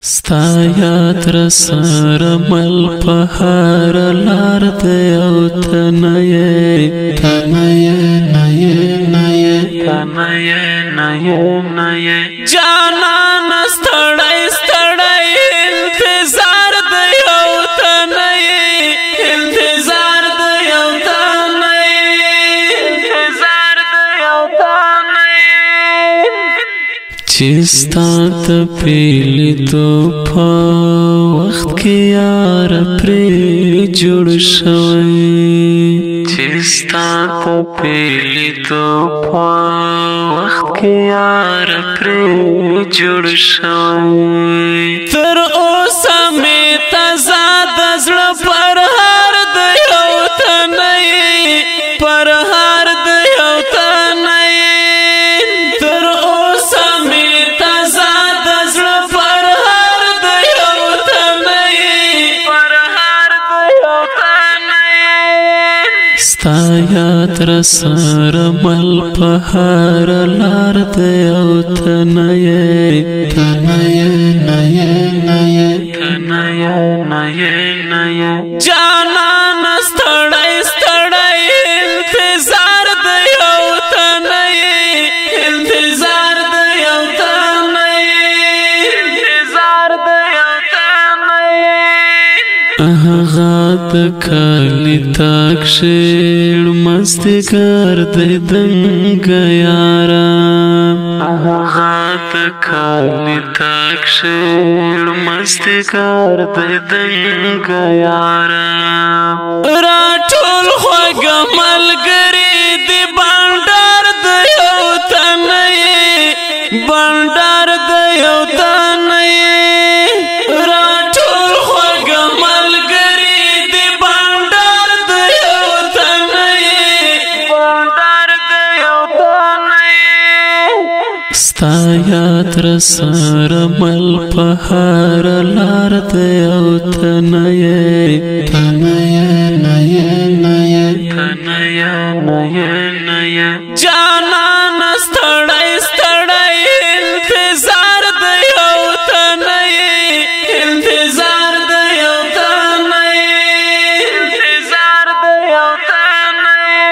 ستا یاد رسر مل پهار لار دی او تنیه جانان ستړی ستړی انتظار دی او تنیه انتظار دی او تنیه انتظار دی او تنیه چې ستا د پیلی تو په وخت کې یار پرې جوړ شوی چې ستا د پیلی تو په وخت کې یار پرې جوړ شوی تر اوسه مې تازه د زړه پر هار دی او تنیه پر هار دی او تنیه تر اوسه مې تازه د زړه پر هار دی او تنیه پر هار دی او تنیه ستا یاد رسر مل پهار لار دی او تنیه جانان ستړی ستړی انتظار دی او تنیه انتظار دی او تنیه انتظار دی او تنیه هغه د کالی تاک شیر مستګر دی دنګ یارا هغه د کالی تاک شیر مستګر دی دنګ یارا راټول خوږ ملګری دی بانډار دی او تنیه بانډار دی او تنیه راټول خوږ ملګری دی بانډار دی او تنیه بانډار دی او تنیه ستا یاد رسر مل پهار لار دی او تنیه جانان ستړی ستړی انتظار دی او تنیه انتظار دی او تنیه انتظار دی او تنیه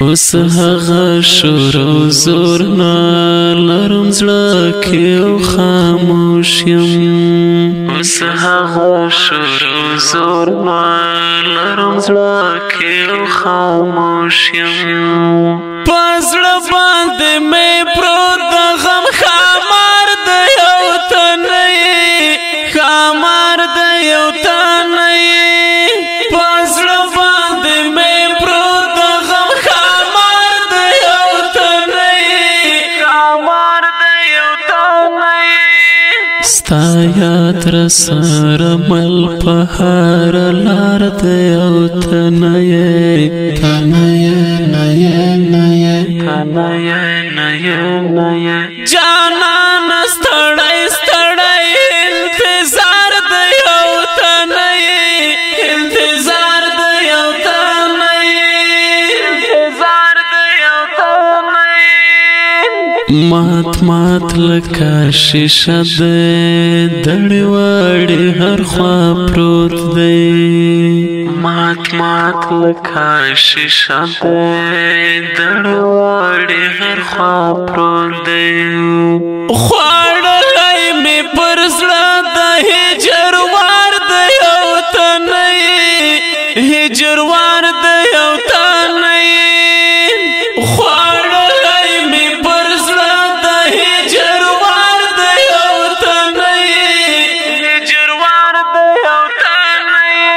اوس هغه شور او زور نه لرم زړه کې او خاموش یم اوس هغه شور او زور نه لرم زړه کې او خاموش یم په زړه باندې مې پروت د غم ښامار دی او تنیه ښامار دی او تنیه په زړه باندې مې پروت د غم ښامار دی او تنیه ښامار دی او تنیه ستا یاد رسر مل پهار لار دی او تنیه جانان ستړی ستړی انتظار دی او تنیه انتظار دی او تنیه انتظار دی او تنیه مات مات لکه شیشه دی دړې وړې هر خوا پروت دی مات مات لکه شیشه دی دړې وړې هر خوا پروت دی خوړلی مې پر زړه د هجر وار دی او تنیه هجر وار دی او تنیه خوړلی مې پر زړه د هجر وار دی او تنیه هجر وار دی او تنیه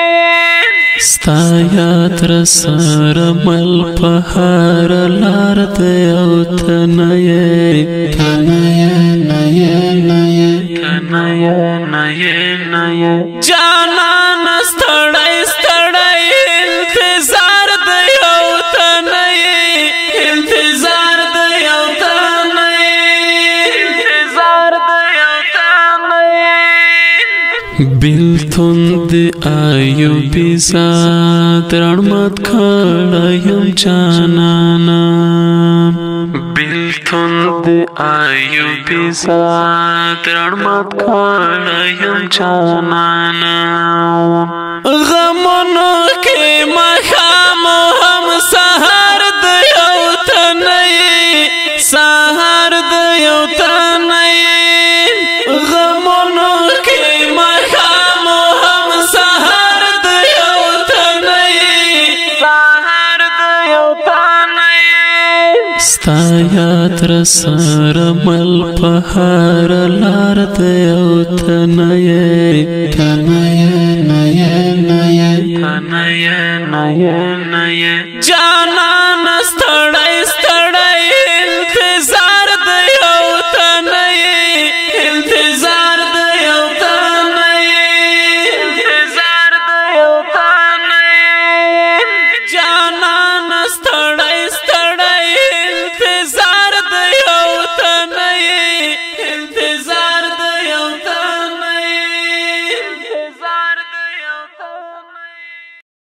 ستا یاد رسر مل پهار لار دی او تنیه جانان ستړی ستړی انتظار دی او تنیه انتظار دی او تنیه انتظار دی او تنیه بیلتون دی ایوبی زاد رڼمت کړی یم جانانا بیلتون د ایوبي ذات رحمت کړیم جانانا غمونو کې مخام هم سحر د یو تنې سحر د یو تنې غمونو کې مخام هم سحر د یو تنې سحر د یو تنې ستا یاد رسر مل په هر لار د یو تنې تنې